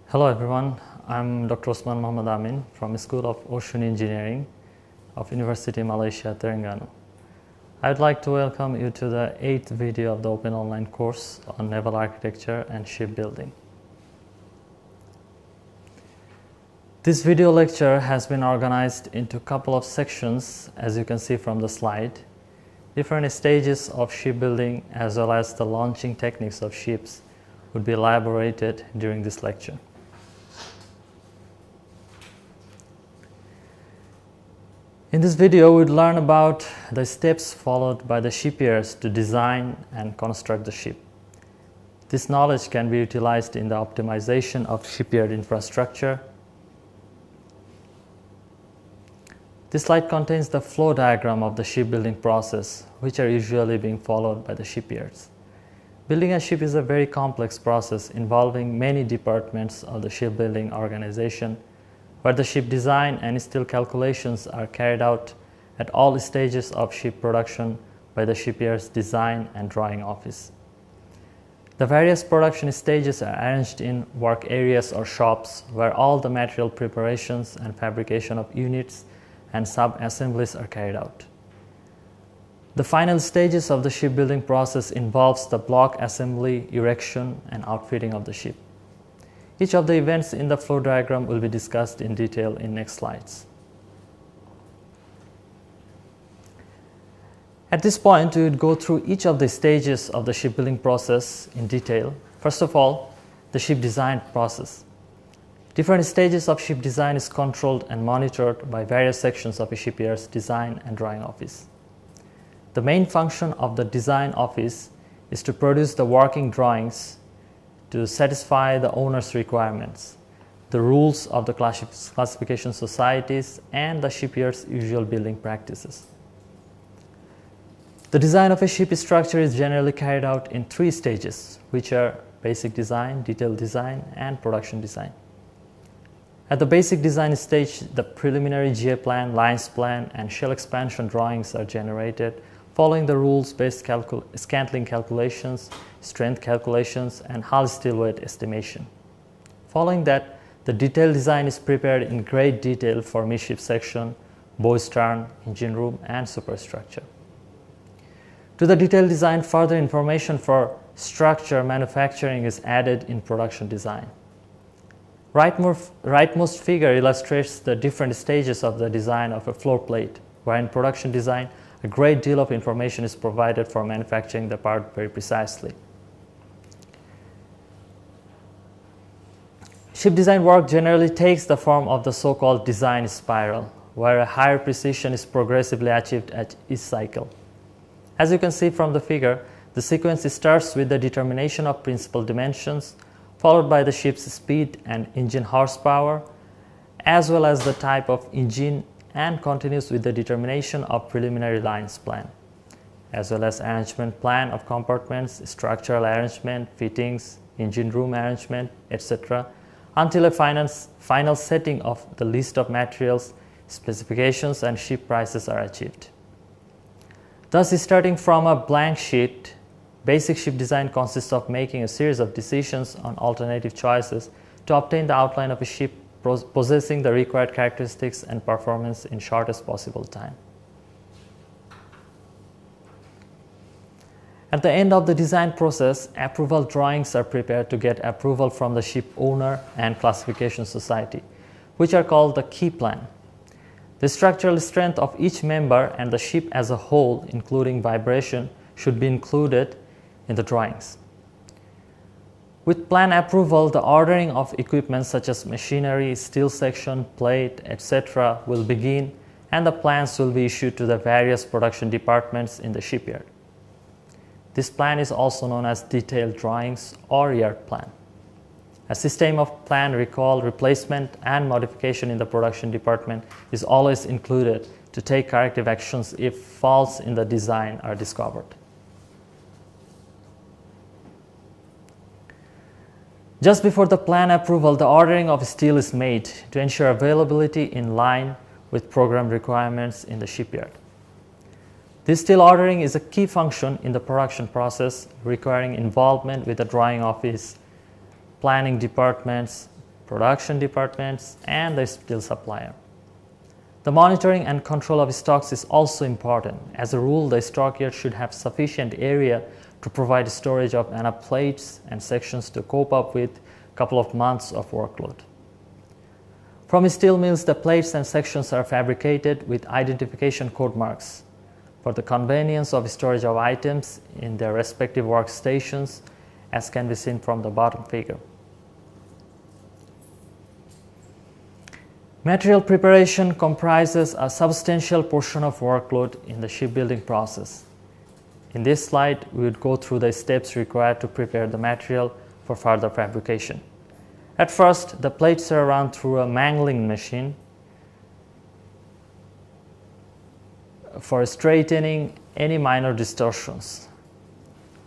Hello everyone, I'm Dr. Osman Amin from the School of Ocean Engineering of University Malaysia, Terengganu. I'd like to welcome you to the 8th video of the Open Online course on Naval Architecture and Shipbuilding. This video lecture has been organized into a couple of sections, as you can see from the slide. Different stages of shipbuilding as well as the launching techniques of ships would be elaborated during this lecture. In this video, we'll learn about the steps followed by the shipyards to design and construct the ship. This knowledge can be utilized in the optimization of shipyard infrastructure. This slide contains the flow diagram of the shipbuilding process, which are usually being followed by the shipyards. Building a ship is a very complex process involving many departments of the shipbuilding organization, where the ship design and steel calculations are carried out at all stages of ship production by the shipyard's design and drawing office. The various production stages are arranged in work areas or shops where all the material preparations and fabrication of units and sub-assemblies are carried out. The final stages of the shipbuilding process involves the block assembly, erection, and outfitting of the ship. Each of the events in the flow diagram will be discussed in detail in next slides. At this point, we would go through each of the stages of the shipbuilding process in detail. First of all, the ship design process. Different stages of ship design is controlled and monitored by various sections of a shipyard's design and drawing office. The main function of the design office is to produce the working drawings to satisfy the owner's requirements, the rules of the classification societies, and the shipyard's usual building practices. The design of a ship structure is generally carried out in 3 stages, which are basic design, detailed design, and production design. At the basic design stage, the preliminary GA plan, lines plan, and shell expansion drawings are generated following the rules-based scantling calculations, strength calculations, and hull steel weight estimation. Following that, the detailed design is prepared in great detail for midship section, bow stern, engine room, and superstructure. To the detailed design, further information for structure manufacturing is added in production design. Rightmost figure illustrates the different stages of the design of a floor plate, where in production design, a great deal of information is provided for manufacturing the part very precisely. Ship design work generally takes the form of the so-called design spiral, where a higher precision is progressively achieved at each cycle. As you can see from the figure, the sequence starts with the determination of principal dimensions, followed by the ship's speed and engine horsepower, as well as the type of engine, and continues with the determination of preliminary lines plan, as well as arrangement plan of compartments, structural arrangement, fittings, engine room arrangement, etc., until a final setting of the list of materials, specifications, and ship prices are achieved. Thus, starting from a blank sheet, basic ship design consists of making a series of decisions on alternative choices to obtain the outline of a ship possessing the required characteristics and performance in shortest possible time. At the end of the design process, approval drawings are prepared to get approval from the ship owner and classification society, which are called the key plan. The structural strength of each member and the ship as a whole, including vibration, should be included in the drawings. With plan approval, the ordering of equipment such as machinery, steel section, plate, etc. will begin, and the plans will be issued to the various production departments in the shipyard. This plan is also known as detailed drawings or yard plan. A system of plan recall, replacement, and modification in the production department is always included to take corrective actions if faults in the design are discovered. Just before the plan approval, the ordering of steel is made to ensure availability in line with program requirements in the shipyard. This steel ordering is a key function in the production process, requiring involvement with the drawing office, planning departments, production departments, and the steel supplier. The monitoring and control of stocks is also important. As a rule, the stockyard should have sufficient area to provide storage of enough plates and sections to cope up with a couple of months of workload. From steel mills, the plates and sections are fabricated with identification code marks for the convenience of storage of items in their respective workstations, as can be seen from the bottom figure. Material preparation comprises a substantial portion of workload in the shipbuilding process. In this slide, we would go through the steps required to prepare the material for further fabrication. At first, the plates are run through a mangling machine for straightening any minor distortions.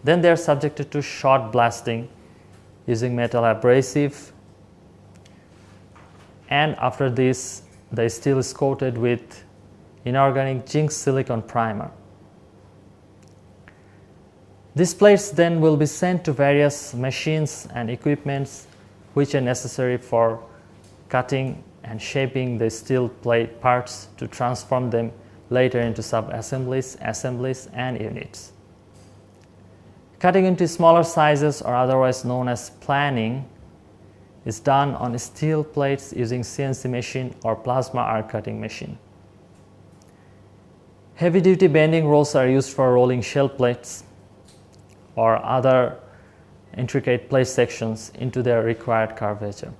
Then they are subjected to shot blasting using metal abrasive, and after this, the steel is coated with inorganic zinc silicon primer. These plates then will be sent to various machines and equipments which are necessary for cutting and shaping the steel plate parts to transform them later into sub-assemblies, assemblies, and units. Cutting into smaller sizes, or otherwise known as planing, is done on steel plates using CNC machine or plasma arc cutting machine. Heavy-duty bending rolls are used for rolling shell plates or other intricate plate sections into their required curvature.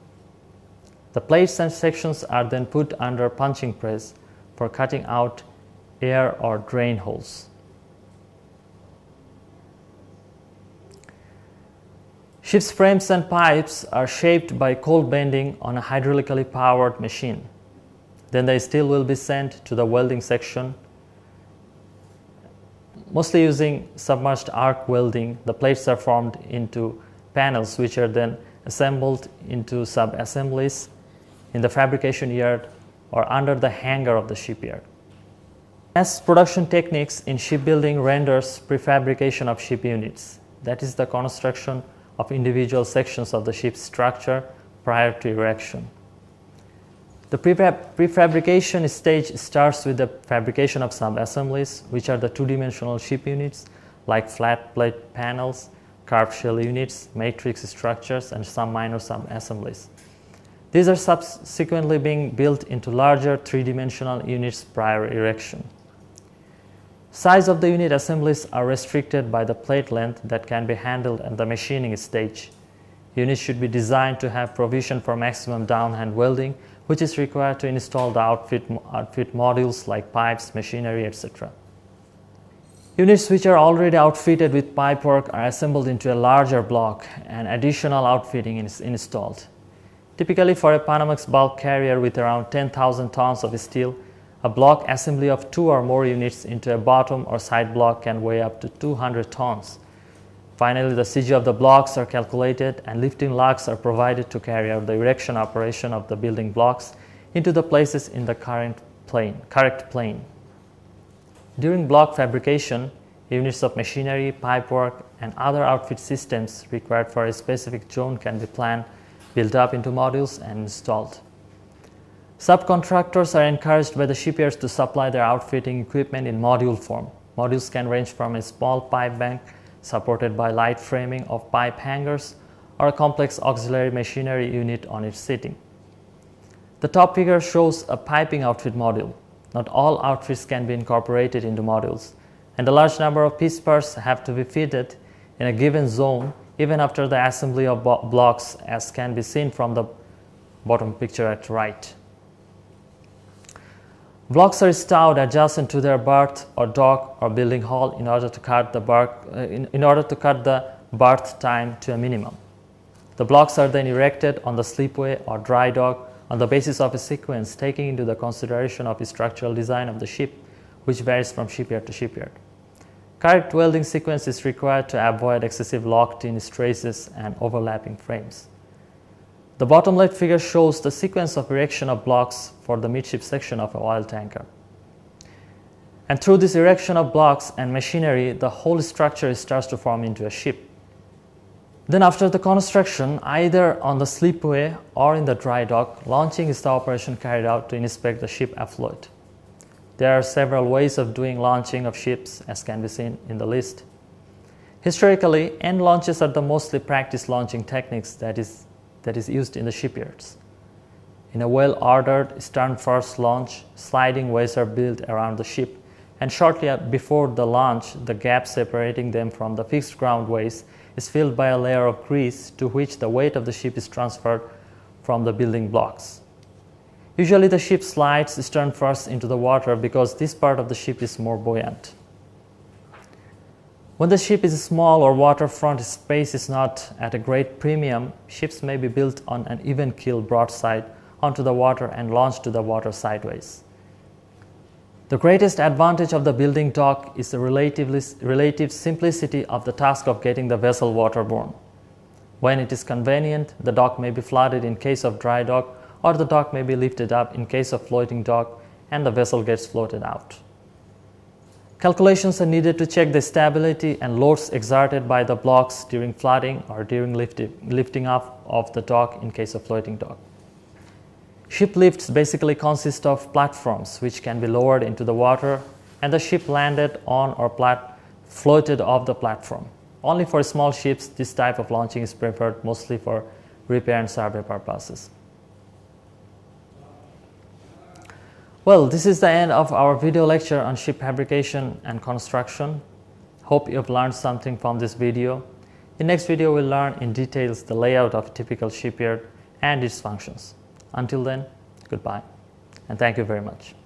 The plates and sections are then put under punching press for cutting out air or drain holes. Ship's frames and pipes are shaped by cold bending on a hydraulically powered machine. Then the steel will be sent to the welding section. Mostly using submerged arc welding, the plates are formed into panels which are then assembled into sub-assemblies in the fabrication yard or under the hangar of the shipyard. Mass production techniques in shipbuilding renders prefabrication of ship units, that is the construction of individual sections of the ship's structure prior to erection. The prefabrication stage starts with the fabrication of sub-assemblies, which are the two-dimensional ship units like flat plate panels, carved shell units, matrix structures, and some minor sub-assemblies. These are subsequently being built into larger three-dimensional units prior erection. Size of the unit assemblies are restricted by the plate length that can be handled at the machining stage. Units should be designed to have provision for maximum downhand welding, which is required to install the outfit modules like pipes, machinery, etc. Units which are already outfitted with pipework are assembled into a larger block and additional outfitting is installed. Typically for a Panamax bulk carrier with around 10,000 tons of steel, a block assembly of 2 or more units into a bottom or side block can weigh up to 200 tons. Finally, the CG of the blocks are calculated and lifting lugs are provided to carry out the erection operation of the building blocks into the places in the correct plane. During block fabrication, units of machinery, pipework, and other outfit systems required for a specific zone can be planned, built up into modules, and installed. Subcontractors are encouraged by the shipyards to supply their outfitting equipment in module form. Modules can range from a small pipe bank supported by light framing of pipe hangers or a complex auxiliary machinery unit on its seating. The top figure shows a piping outfit module. Not all outfits can be incorporated into modules, and a large number of piece parts have to be fitted in a given zone even after the assembly of blocks, as can be seen from the bottom picture at right. Blocks are stowed adjacent to their berth or dock or building hall in order to cut the berth time to a minimum. The blocks are then erected on the slipway or dry dock on the basis of a sequence taking into the consideration of the structural design of the ship, which varies from shipyard to shipyard. Correct welding sequence is required to avoid excessive locked-in stresses and overlapping frames. The bottom left figure shows the sequence of erection of blocks for the midship section of an oil tanker. And through this erection of blocks and machinery, the whole structure starts to form into a ship. Then after the construction, either on the slipway or in the dry dock, launching is the operation carried out to inspect the ship afloat. There are several ways of doing launching of ships, as can be seen in the list. Historically, end launches are the mostly practiced launching techniques that is used in the shipyards. In a well-ordered stern-first launch, sliding ways are built around the ship, and shortly before the launch, the gap separating them from the fixed ground ways is filled by a layer of grease to which the weight of the ship is transferred from the building blocks. Usually the ship slides stern first into the water because this part of the ship is more buoyant. When the ship is small or waterfront space is not at a great premium, ships may be built on an even keel broadside onto the water and launched to the water sideways. The greatest advantage of the building dock is the relative simplicity of the task of getting the vessel waterborne. When it is convenient, the dock may be flooded in case of dry dock, or the dock may be lifted up in case of floating dock, and the vessel gets floated out. Calculations are needed to check the stability and loads exerted by the blocks during flooding or during lifting up of the dock in case of floating dock. Ship lifts basically consist of platforms which can be lowered into the water and the ship landed on or floated off the platform. Only for small ships, this type of launching is preferred mostly for repair and survey purposes. Well, this is the end of our video lecture on ship fabrication and construction. Hope you have learned something from this video. In next video, we'll learn in details the layout of a typical shipyard and its functions. Until then, goodbye, and thank you very much.